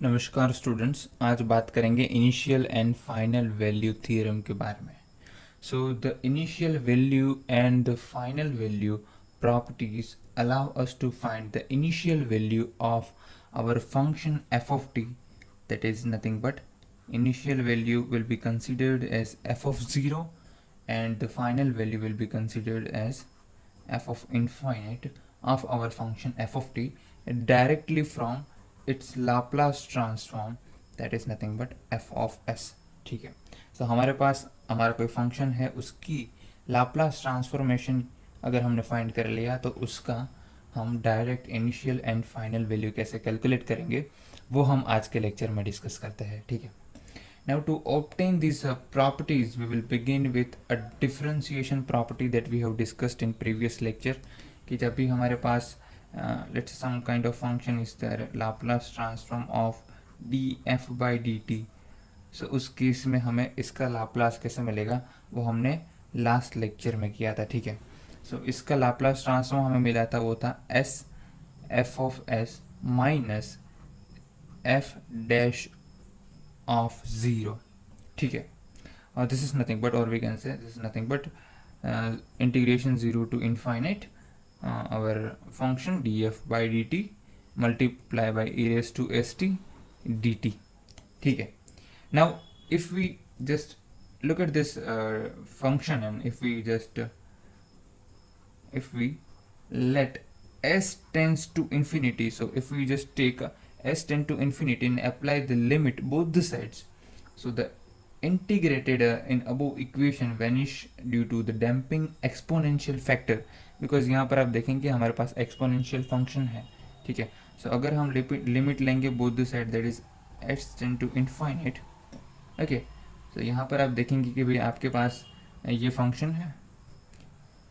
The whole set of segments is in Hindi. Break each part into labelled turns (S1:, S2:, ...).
S1: नमस्कार स्टूडेंट्स, आज बात करेंगे initial and final value theorem के बारे में। So the initial value and the final value properties allow us to find the initial value of our function f of t, that is nothing but initial value will be considered as f of 0 and the final value will be considered as f of infinite of our function f of t directly from its Laplace transform, that is nothing but f of s। ठीक है, तो हमारे पास हमारा कोई फंक्शन है, उसकी लाप्लास ट्रांसफॉर्मेशन अगर हमने फाइंड कर लिया तो उसका हम direct initial and final value कैसे कैलकुलेट करेंगे वो हम आज के लेक्चर में डिस्कस करते हैं। ठीक है, now to obtain these properties we will begin with a differentiation property that we have discussed in previous lecture कि जब भी हमारे पास let's say some kind of function is there Laplace transform of df by dt, सो उस केस में हमें इसका लाप्लास कैसे मिलेगा वो हमने लास्ट लेक्चर में किया था। ठीक है, सो इसका लाप्लास ट्रांसफॉर्म हमें मिला था, वो था S F of S minus F dash of zero. ठीक है, और दिस इज नथिंग बट, और we can say this is nothing but integration zero to infinite our function df by dt multiply by e raised to st dt। ठीक है, now if we just look at this function and if we let s tends to infinity, so if we just take s tend to infinity and apply the limit both the sides, so the integrated in above equation vanish due to the damping exponential factor, because यहाँ पर आप देखेंगे हमारे पास एक्सपोनेंशियल फंक्शन है। ठीक है, सो अगर हम लिमिट लेंगे both the side that is s tend to infinite. Okay, so यहाँ पर आप देखेंगे कि भाई आपके पास ये फंक्शन है,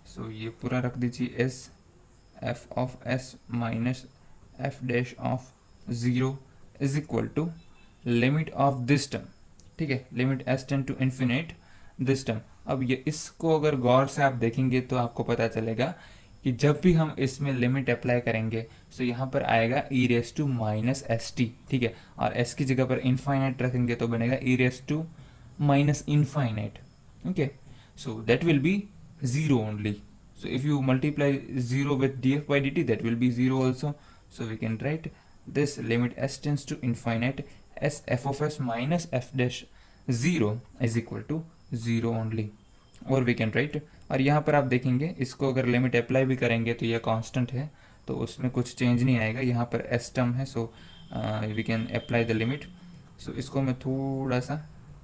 S1: सो ये पूरा रख दीजिए S F of S minus F dash of zero is equal to limit of this term. ठीक है, limit S tend to infinite this term. अब ये इसको अगर गौर से आप देखेंगे तो आपको पता चलेगा कि जब भी हम इसमें लिमिट अप्लाई करेंगे तो यहाँ पर आएगा e raise to minus S t. ठीक है, और एस की जगह पर इनफाइनाइट रखेंगे तो बनेगा e raise to minus infinite. Okay, so that will be zero only, so if you multiply 0 with df by dt that will be 0 also, so we can write this limit s tends to infinite s f of s minus f dash 0 is equal to 0 only, और वी कैन राइट। और यहाँ पर आप देखेंगे इसको अगर लिमिट अप्लाई भी करेंगे तो यह कांस्टेंट है तो उसमें कुछ चेंज नहीं आएगा, यहाँ पर एस टर्म है, so we can apply the limit. So इसको मैं थोड़ा सा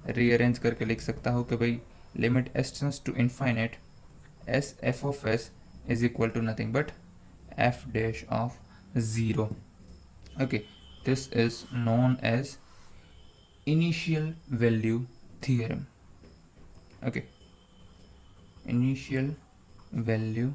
S1: रीअरेंज करके लिख सकता हूँ कि भाई limit S tends to infinite S F of S is equal to nothing but F dash of zero. Okay, this is known as initial value theorem. Okay, initial value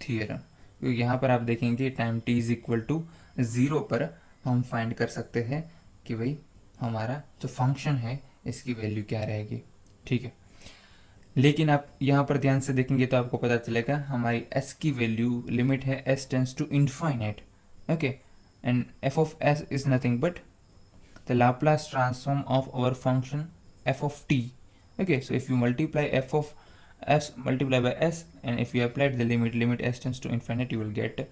S1: theorem, क्योंकि यहाँ पर आप देखेंगे time t is equal to zero पर हम फाइंड कर सकते हैं कि भाई हमारा जो फंक्शन है इसकी वैल्यू क्या रहेगी। ठीक है, लेकिन आप यहाँ पर ध्यान से देखेंगे तो आपको पता चलेगा हमारी s की वैल्यू लिमिट है s tends to infinite. Okay, and f of s is nothing but the Laplace transform of our function f of t। Okay, so if you multiply f of s multiply by s and if you apply the limit s tends to infinite you will get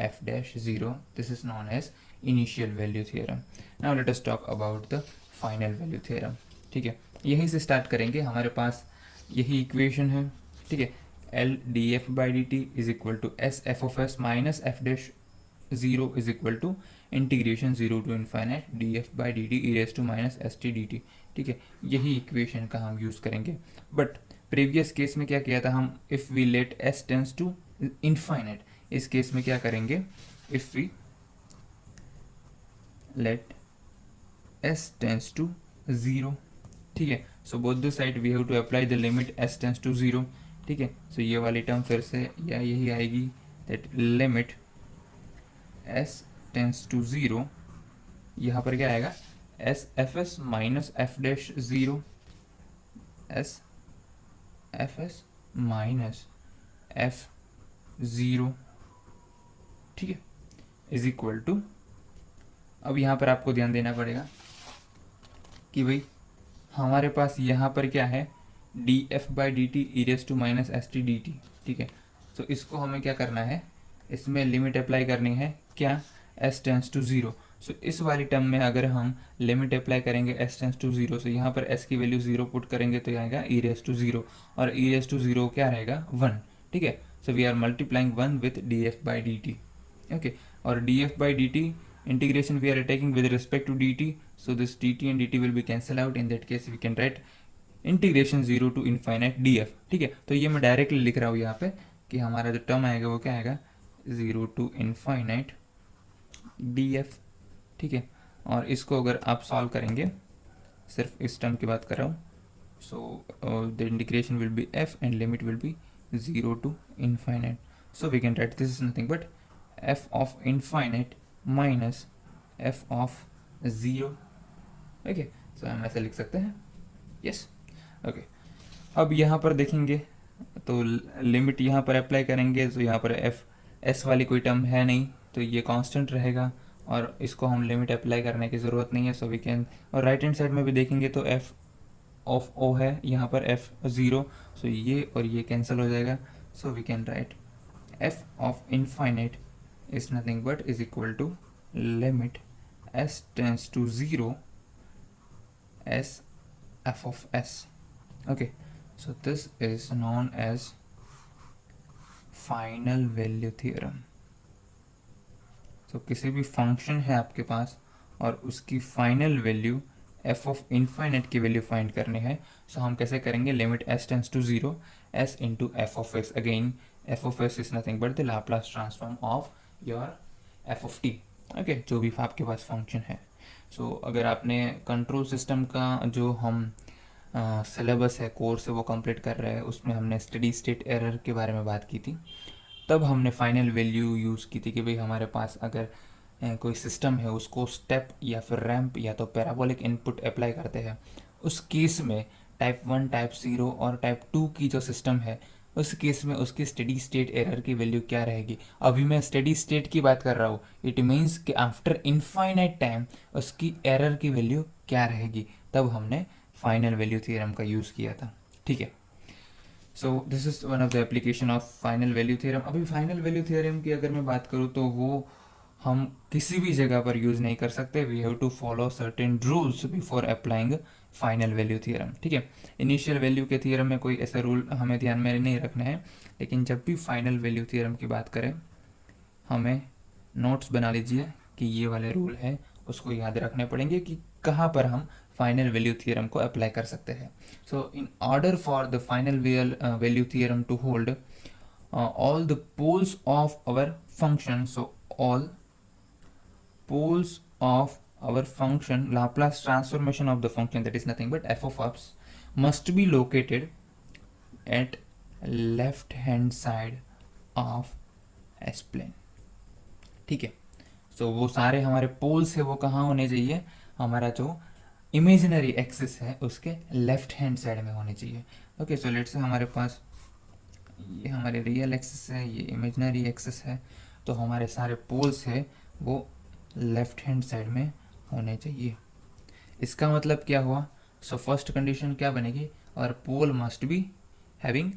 S1: f dash 0. This is known as initial value theorem. Now let us talk about the final value theorem। ठीक है, यहीं से स्टार्ट करेंगे, हमारे पास यही इक्वेशन है। ठीक है, L D F by D T is equal to S F of S minus F dash 0 is equal to integration 0 to infinite D F by D T E raise to minus S T D T. ठीक है, यही इक्वेशन का हम यूज़ करेंगे, बट प्रीवियस केस में क्या किया था हम, if we let S tends to infinite, इस केस में क्या करेंगे, if we let S tends to zero. ठीक है, so both the side we have to apply the limit S tends to zero. ठीक है, सो ये वाली टर्म फिर से या यही आएगी that limit S tends to zero, यहाँ पर क्या आएगा S F S minus F dash zero, S F S minus F zero. ठीक है, इज इक्वल टू अब यहाँ पर आपको ध्यान देना पड़ेगा कि भाई हमारे पास यहाँ पर क्या है, D F by D T E raise to minus S T D T, ठीक है। तो इसको हमें क्या करना है, इसमें लिमिट अप्लाई करनी है, क्या, एस टेंस टू ज़ीरो। सो इस वाली टर्म में अगर हम लिमिट अप्लाई करेंगे एस टेंस टू ज़ीरो, सो यहाँ पर एस की वैल्यू ज़ीरो पुट करेंगे तो आएगा ई रेस टू ज़ीरो, और ई रेस टू ज़ीरो क्या रहेगा, वन, ठीक है। So we are multiplying one with d F by D t, okay. और d F by D t integration we are taking with respect to dt, so this dt and dt will be cancel out. In that case we can write integration 0 to infinite df, ठीक है। तो ये मैं डायरेक्टली लिख रहा हूँ यहाँ पे कि हमारा जो टर्म आएगा वो क्या आएगा, 0 to infinite df, ठीक है। और इसको अगर आप सॉल्व करेंगे, सिर्फ इस टर्म की बात कर रहा हूँ, so the integration will be f and limit will be 0 to infinite, so we can write this is nothing but f of infinite minus f of zero, okay. So हम ऐसे लिख सकते हैं, यस, ओके। अब यहाँ पर देखेंगे तो लिमिट यहाँ पर अप्लाई करेंगे, तो यहाँ पर एफ एस वाली कोई टर्म है नहीं, तो ये कांस्टेंट रहेगा, और इसको हम लिमिट अप्लाई करने की ज़रूरत नहीं है, सो वी कैन। और राइट हैंड साइड में भी देखेंगे तो एफ ऑफ ओ है यहाँ पर एफ ज़ीरो, सो ये और ये कैंसिल हो जाएगा, so we can write F of infinite is nothing but is equal to limit s tends to 0 as f of s, okay। So this is known as final value theorem. तो किसी भी फंक्शन है आपके पास और उसकी final value f of infinite की वैल्यू फाइंड करनी है, सो हम कैसे करेंगे, limit s tends to 0 s into F of S, again F of S is nothing but the Laplace transform of your F of T, okay, जो भी आपके पास फंक्शन है। सो अगर आपने कंट्रोल सिस्टम का जो हम सिलेबस है, कोर्स है, वो कंप्लीट कर रहे हैं, उसमें हमने स्टडी स्टेट एरर के बारे में बात की थी, तब हमने फाइनल वैल्यू यूज़ की थी कि भाई हमारे पास अगर कोई सिस्टम है, उसको स्टेप या फिर रैंप या तो पैराबोलिक इनपुट अप्लाई करते हैं, उस केस में टाइप 1, टाइप 0 और टाइप 2 की जो सिस्टम है, उस केस में उसकी स्टेडी स्टेट एरर की वैल्यू क्या रहेगी। अभी मैं स्टेडी स्टेट की बात कर रहा हूँ, इट मीन्स कि आफ्टर इनफाइनाइट टाइम उसकी एरर की वैल्यू क्या रहेगी, तब हमने फाइनल वैल्यू थ्योरम का यूज़ किया था, ठीक है। So this is one of the application of final value theorem. अभी फाइनल वैल्यू थ्योरम की अगर मैं बात करूँ तो वो हम किसी भी जगह पर यूज़ नहीं कर सकते, we have to follow certain rules before applying final value theorem, ठीक है। इनिशियल वैल्यू के थ्योरम में कोई ऐसा रूल हमें ध्यान में नहीं रखना है, लेकिन जब भी फाइनल वैल्यू थ्योरम की बात करें, हमें नोट्स बना लीजिए कि ये वाले रूल है, उसको याद रखने पड़ेंगे कि कहाँ पर हम फाइनल वैल्यू थ्योरम को अप्लाई कर सकते हैं। So in order for the final value theorem to hold all the poles of our function, so all poles of our function, Laplace transformation of the function, that is nothing but f of x, must be located at left hand side of s plane, ठीक है। सो वो सारे हमारे पोल्स है वो कहाँ होने चाहिए, हमारा जो इमेजिनरी एक्सिस है उसके लेफ्ट हैंड साइड में होने चाहिए, ओके। सो लेट्स से हमारे पास ये हमारे रियल एक्सिस है, ये इमेजिनरी एक्सिस है, तो हमारे सारे पोल्स है वो लेफ्ट हैंड साइड में होने चाहिए। इसका मतलब क्या हुआ, सो फर्स्ट कंडीशन क्या बनेगी, और pole must be having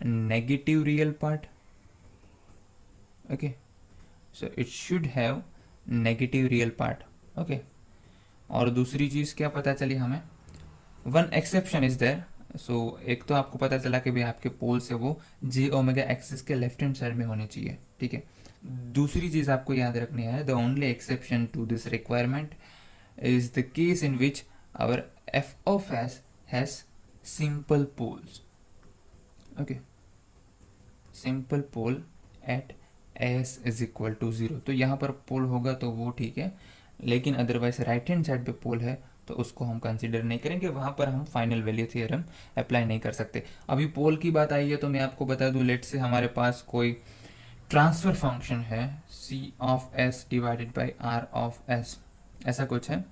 S1: negative real part, okay. So it should have negative real part, okay. और दूसरी चीज़ क्या पता चली हमें, one exception is there. So एक तो आपको पता चला कि भाई आपके पोल्स है वो जे ओमेगा एक्सिस के लेफ्ट हैंड साइड में होने चाहिए, ठीक है। दूसरी चीज़ आपको याद रखनी है, the only exception to this requirement is the case in which our F of S has simple poles, okay, simple pole at S is equal to 0। तो यहाँ पर पोल होगा तो वो ठीक है, लेकिन अदरवाइज राइट हैंड साइड पे पोल है तो उसको हम कंसीडर नहीं करेंगे, वहाँ पर हम फाइनल वैल्यू थ्योरम अप्लाई नहीं कर सकते। अभी पोल की बात आई है तो मैं आपको बता दूं, लेट से हमारे पास कोई ट्रांसफर फंक्शन है c of s divided by r of s, ऐसा कुछ है,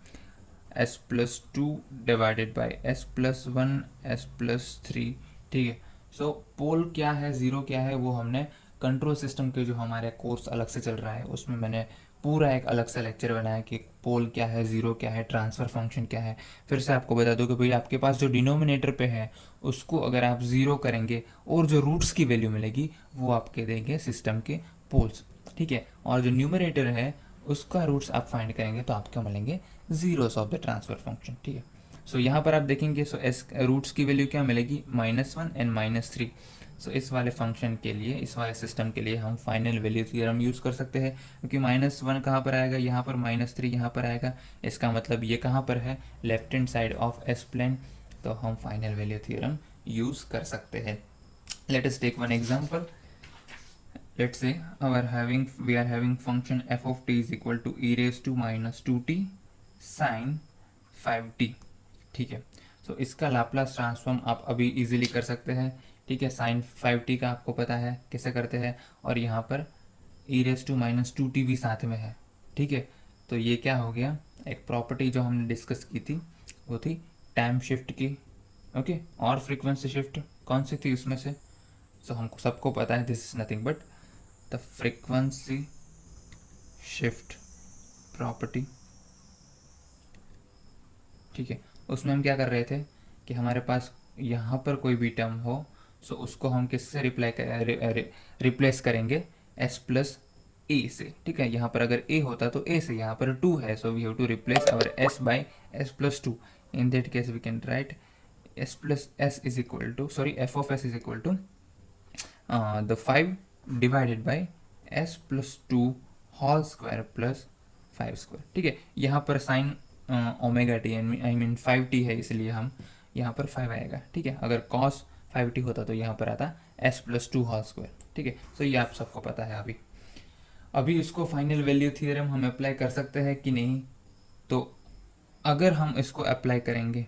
S1: s plus 2 divided by S plus 1 s plus 3, ठीक है। सो पोल क्या है, ज़ीरो क्या है, वो हमने कंट्रोल सिस्टम के जो हमारे कोर्स अलग से चल रहा है उसमें मैंने पूरा एक अलग सा लेक्चर बनाया कि पोल क्या है, ज़ीरो क्या है, ट्रांसफ़र फंक्शन क्या है। फिर से आपको बता दूं कि भाई आपके पास जो डिनोमिनेटर पे है उसको अगर आप ज़ीरो करेंगे और जो रूट्स की वैल्यू मिलेगी वो आपके देंगे सिस्टम के पोल्स, ठीक है। और जो न्यूमरेटर है उसका रूट्स आप फाइंड करेंगे तो आपको मिलेंगे zeros of the transfer function, ठीक है। सो यहाँ पर आप देखेंगे, सो एस रूट्स की वैल्यू क्या मिलेगी, -1 एंड -3। सो इस वाले फंक्शन के लिए, इस वाले सिस्टम के लिए हम फाइनल वैल्यू थ्योरम यूज़ कर सकते हैं, क्योंकि -1 कहाँ पर आएगा, यहाँ पर, -3 यहाँ पर आएगा। इसका मतलब ये कहाँ पर है, left hand side of S plane. तो हम फाइनल वैल्यू थ्योरम यूज़ कर सकते हैं। Let us take one example. Let's say we are having function f of t is equal to e raised to minus 2t sin 5t, ठीक है। सो इसका लाप्लास ट्रांसफॉर्म आप अभी इजीली कर सकते हैं, ठीक है। साइन 5t का आपको पता है कैसे करते हैं, और यहाँ पर e raised to minus 2t भी साथ में है, ठीक है। तो ये क्या हो गया, एक प्रॉपर्टी जो हमने डिस्कस की थी वो थी टाइम शिफ्ट की, ओके। और फ्रीक्वेंसी शिफ्ट कौन सी थी उसमें से, सो हमको सबको पता है this is nothing but the frequency shift property, ठीक है। उसमें हम क्या कर रहे थे कि हमारे पास यहाँ पर कोई भी टर्म हो, सो उसको हम किससे रिप्लेस करेंगे, s प्लस ए से, ठीक है। यहाँ पर अगर a होता तो a से, यहाँ पर 2 है, so we have to replace our s by s plus 2। In that case we can write s plus s is equal to, sorry, f of s is equal to the 5 divided by s plus 2 whole square plus 5 square, ठीक है। यहाँ पर sine omega T I mean 5t है, इसलिए हम यहाँ पर 5 आएगा, ठीक है। अगर cos 5t होता तो यहाँ पर आता s प्लस 2 होल स्क्वायर, ठीक है। सो ये आप सबको पता है। अभी इसको फाइनल वैल्यू थ्योरम हम अप्लाई कर सकते हैं कि नहीं, तो अगर हम इसको अप्लाई करेंगे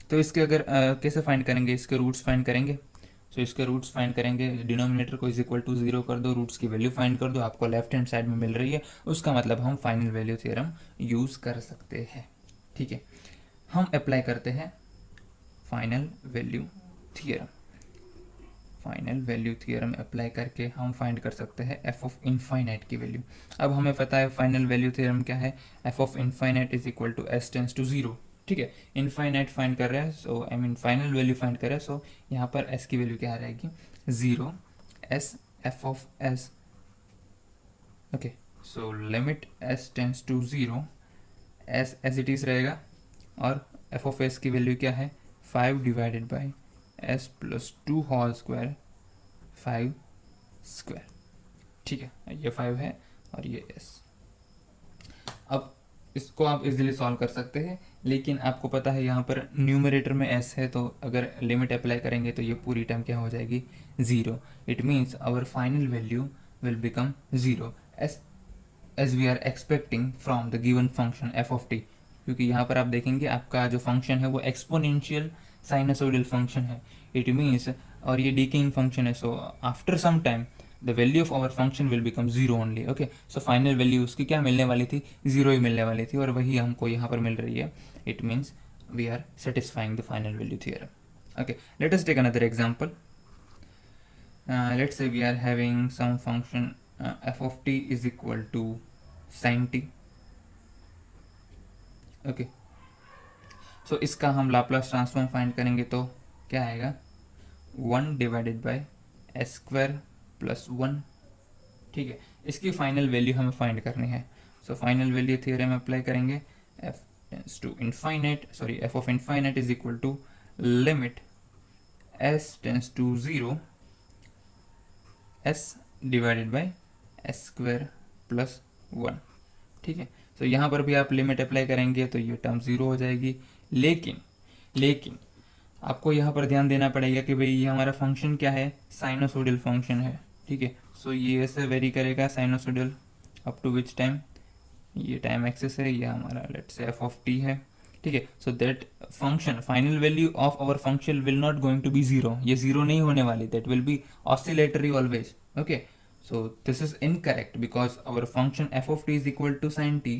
S1: तो इसके अगर कैसे फाइंड करेंगे, इसके रूट्स फाइंड करेंगे। सो इसके रूट्स फाइंड करेंगे, डिनोमिनेटर को इज इक्वल टू 0 कर दो, रूट्स की वैल्यू फाइंड कर दो, आपको लेफ्ट हैंड साइड में मिल रही है, उसका मतलब हम फाइनल वैल्यू थ्योरम यूज़ कर सकते हैं, ठीक है। हम अप्लाई करते हैं final value theorem. Final value theorem apply करके हम फाइंड कर सकते हैं एफ ऑफ इनफाइनाइट की वैल्यू। अब हमें पता है फाइनल वैल्यू थ्योरम क्या है, f of infinite is equal to s tends to 0, ठीक है। इनफाइनाइट फाइंड कर रहे हैं, so I mean final value find कर रहे हैं, सो यहाँ पर एस की वैल्यू क्या रहेगी, 0 S F of S, okay. So limit S tends to 0, S as it is रहेगा, और एफ ऑफ एस की वैल्यू क्या है, 5 divided by S plus 2 whole square 5 square, ठीक है। ये 5 है और ये s। अब इसको आप इजीली सॉल्व कर सकते हैं, लेकिन आपको पता है यहाँ पर न्यूमरेटर में s है, तो अगर लिमिट अप्लाई करेंगे तो ये पूरी टर्म क्या हो जाएगी, 0। It means our final value will become 0 as we are expecting from the given function f of t, क्योंकि यहाँ पर आप देखेंगे आपका जो फंक्शन है वो एक्सपोनेंशियल साइनसोइडल फंक्शन है। इट मीन्स, और ये डीकेइंग फंक्शन है, so after some time the value of our function will become 0 only, okay. So final value उसकी क्या मिलने वाली थी, 0 ही मिलने वाली थी, और वही हमको यहाँ पर मिल रही है। It means we are satisfying the final value theorem, okay. Let us take another example. Let's say we are having some function f of t is equal to sin t, okay. So इसका हम लाप्लास ट्रांसफॉर्म फाइंड करेंगे तो क्या आएगा, 1 divided by s square plus 1, ठीक है। इसकी फाइनल वैल्यू हमें फाइंड करनी है, so final value theorem apply करेंगे, f tends to infinite, sorry, f of infinite is equal to limit S tends to 0 s divided by s square plus 1, ठीक है। तो यहाँ पर भी आप लिमिट अप्लाई करेंगे तो ये टर्म 0 हो जाएगी, लेकिन आपको यहाँ पर ध्यान देना पड़ेगा कि भाई ये हमारा फंक्शन क्या है, साइनोसोडियल फंक्शन है, ठीक है। सो ये ऐसे वेरी करेगा sinusoidal up to which time, ये टाइम एक्सेस है, ये हमारा let's say f of T है, ठीक है। So that function, final value of our function will not going to be 0, ये 0 नहीं होने वाली, that will be oscillatory always, okay. So this is incorrect because our function f of t is equal to sin t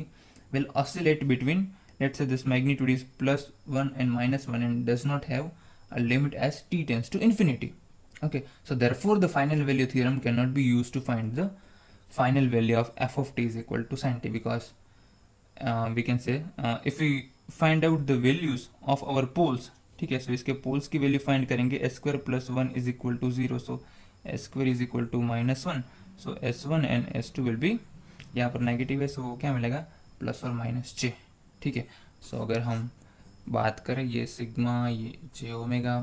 S1: will oscillate between, let's say this magnitude is plus 1 and minus 1 and does not have a limit as t tends to infinity, okay. So therefore the final value theorem cannot be used to find the final value of f of t is equal to sin t, because we can say if we find out the values of our poles, ठीक है, सो इसके पोल्स की वैल्यू फाइंड करेंगे S square plus one is equal to zero, so S square is equal to minus one, so S one and S two will be, यहाँ पर नेगेटिव है सो क्या मिलेगा प्लस और माइनस जे, ठीक है। सो अगर हम बात करें ये सिग्मा ये जे ओमेगा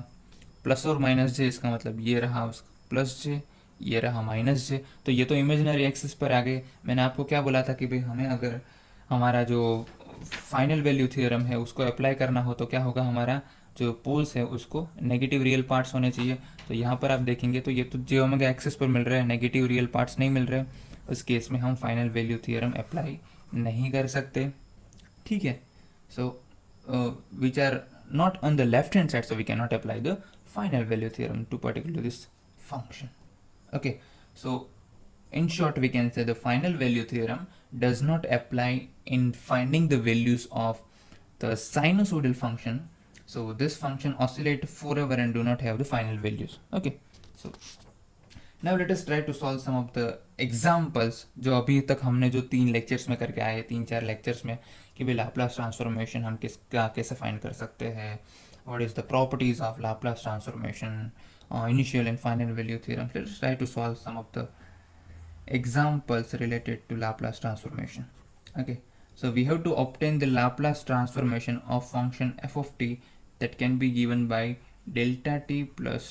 S1: प्लस और माइनस जे, इसका मतलब ये रहा प्लस जे, ये रहा माइनस जे, तो ये तो इमेजिनरी एक्सिस पर आ गए। मैंने आपको क्या बोला था कि भाई हमें अगर हमारा जो फाइनल वैल्यू थ्योरम है उसको अप्लाई करना हो तो क्या होगा, हमारा जो पोल्स है उसको नेगेटिव रियल पार्ट्स होने चाहिए। तो यहाँ पर आप देखेंगे तो ये तो जे ओमेगा एक्सिस पर मिल रहा है, नेगेटिव रियल पार्ट्स नहीं मिल रहे, उस केस में हम फाइनल वैल्यू थ्योरम अप्लाई नहीं कर सकते, ठीक है। So which are not on the left hand side, so we cannot apply the final value theorem to particular this function. Okay, so in short we can say the final value theorem does not apply in finding the values of the sinusoidal function. So this function oscillate forever and do not have the final values. Okay, so now let us try to solve some of the examples जो अभी तक हमने जो 3 लेक्चर्स में करके आए, 3-4 लेक्चर्स में, कि भाई लाप्लास ट्रांसफॉर्मेशन हम कैसे फाइंड कर सकते हैं, what is the properties of Laplace transformation, initial and final value theorem. Let us try to solve some of the examples related to Laplace transformation. Okay, so we have to obtain the Laplace transformation of function f of t that can be given by delta t plus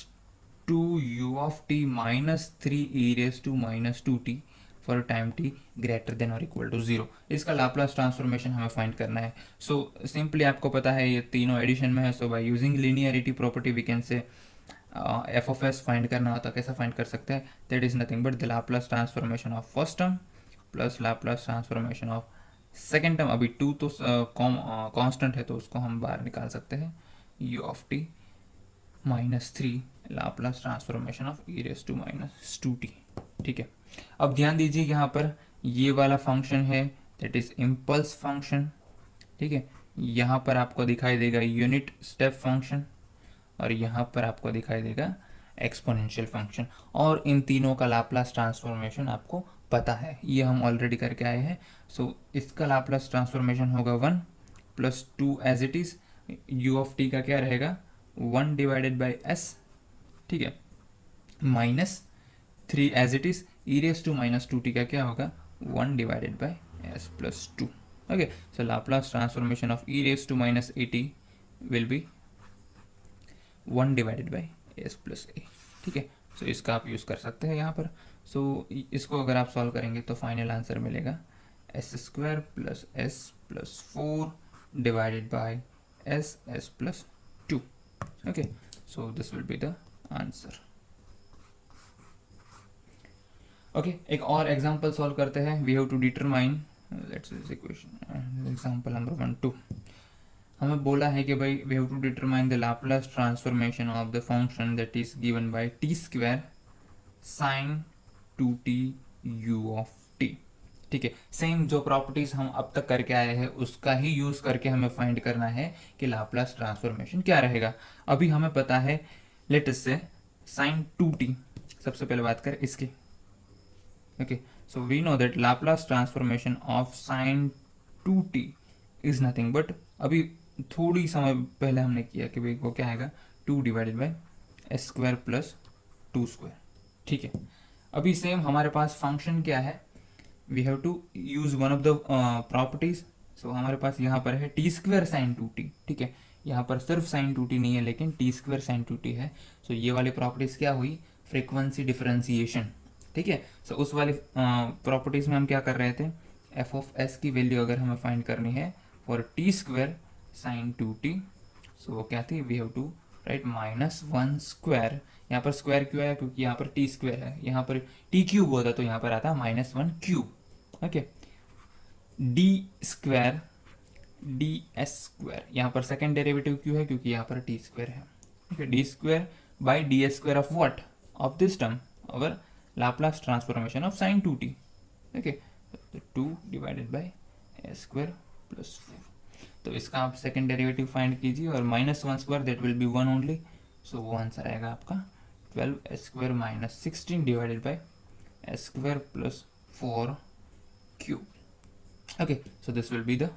S1: 2u of t minus 3 e raised to minus 2t for time t greater than or equal to 0। इसका लाप्लास ट्रांसफॉर्मेशन हमें फाइंड करना है। सो सिंपली आपको पता है ये तीनों एडिशन में है, so by using linearity property we can say f of s find करना होता है, कैसे फाइंड कर सकते हैं, that is nothing but the Laplace transformation of first term plus Laplace transformation of second term. अभी टू तो कांस्टेंट है तो उसको हम बाहर निकाल सकते हैं, u of t minus 3 Laplace transformation of e raise to minus 2t, ठीक है। अब ध्यान दीजिए यहाँ पर ये वाला फंक्शन है दैट इज इम्पल्स फंक्शन, ठीक है। यहाँ पर आपको दिखाई देगा यूनिट स्टेप फंक्शन और यहाँ पर आपको दिखाई देगा एक्सपोनेंशियल फंक्शन, और इन तीनों का लाप्लास ट्रांसफॉर्मेशन आपको पता है, ये हम ऑलरेडी करके आए हैं। सो इसका लाप्लास ट्रांसफॉर्मेशन होगा 1 plus 2 as it is, u of t का क्या रहेगा 1 डिवाइडेड बाई एस, ठीक है, minus 3 as it is, e raise to minus 2t का क्या होगा 1 divided by S plus 2। Okay, so Laplace transformation of e raise to minus 80 will be 1 divided by S plus a, ठीक है। सो इसका आप यूज़ कर सकते हैं यहाँ पर। सो इसको अगर आप सॉल्व करेंगे तो फाइनल आंसर मिलेगा S square plus S plus 4 divided by S S plus 2। Okay, so this will be the answer. Okay, एक और एग्जांपल सॉल्व करते हैं। We have to determine, let's this equation, example number 1 2। हमें बोला है कि भाई we have to determine the Laplace transformation of the function that is given by T square sine 2t u of t, ठीक है। सेम जो प्रॉपर्टीज हम अब तक करके आए हैं उसका ही यूज करके हमें फाइंड करना है कि लाप्लास ट्रांसफॉर्मेशन क्या रहेगा। अभी हमें पता है, लेट अस से साइन 2t, सबसे पहले बात करें इसकी। Okay, so we know that Laplace transformation of sine 2t is nothing but, अभी थोड़ी समय पहले हमने किया कि भाई वो क्या आएगा 2 divided by s square plus 2 square, ठीक है। अभी सेम हमारे पास फंक्शन क्या है, we have to use one of the properties. So हमारे पास यहाँ पर है टी स्क्वायर साइन 2t, ठीक है। यहाँ पर सिर्फ साइन 2t नहीं है लेकिन टी स्क्वायर साइन 2t है। सो ये वाली प्रॉपर्टीज क्या हुई, फ्रीक्वेंसी डिफरेंशिएशन, ठीक है। सो उस वाली प्रॉपर्टीज में हम क्या कर रहे थे, एफ ऑफ एस की वैल्यू अगर हमें फाइंड करनी है for T square sine 2t, so वो क्या थी, we have to write minus 1 square. यहाँ पर स्क्वायर क्यों है, क्योंकि यहाँ पर टी स्क्वायर है, यहाँ पर टी क्यूब होता तो यहाँ पर आता minus 1 cube. Okay, d square d s square, यहाँ पर सेकेंड डेरिवेटिव क्यों है, क्योंकि यहाँ पर टी स्क्वायर है। Okay, d square by d s square of what, of this term, our Laplace transformation of sine 2t। Okay, 2 divided by s square plus 4। तो इसका आप सेकेंड डेरिवेटिव फाइंड कीजिए और minus 1 square that will be 1 only, so वो आंसर आएगा आपका 12 S square minus 16 divided by s square plus for q. Okay, so this will be the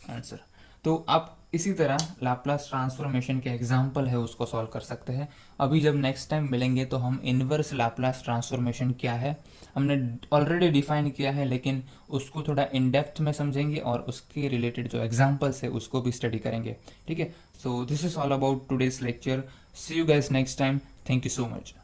S1: answer. तो आप इसी तरह लाप्लास ट्रांसफॉर्मेशन के एग्जाम्पल है उसको सॉल्व कर सकते हैं. अभी जब नेक्स्ट टाइम मिलेंगे तो हम इन्वर्स लाप्लास ट्रांसफॉर्मेशन क्या है हमने ऑलरेडी डिफाइन किया है, लेकिन उसको थोड़ा इन डेप्थ में समझेंगे और उसके रिलेटेड जो एग्जाम्पल्स है उसको भी स्टडी करेंगे. ठीक है, so this is all about today's lecture. See you guys next time. Thank you so much.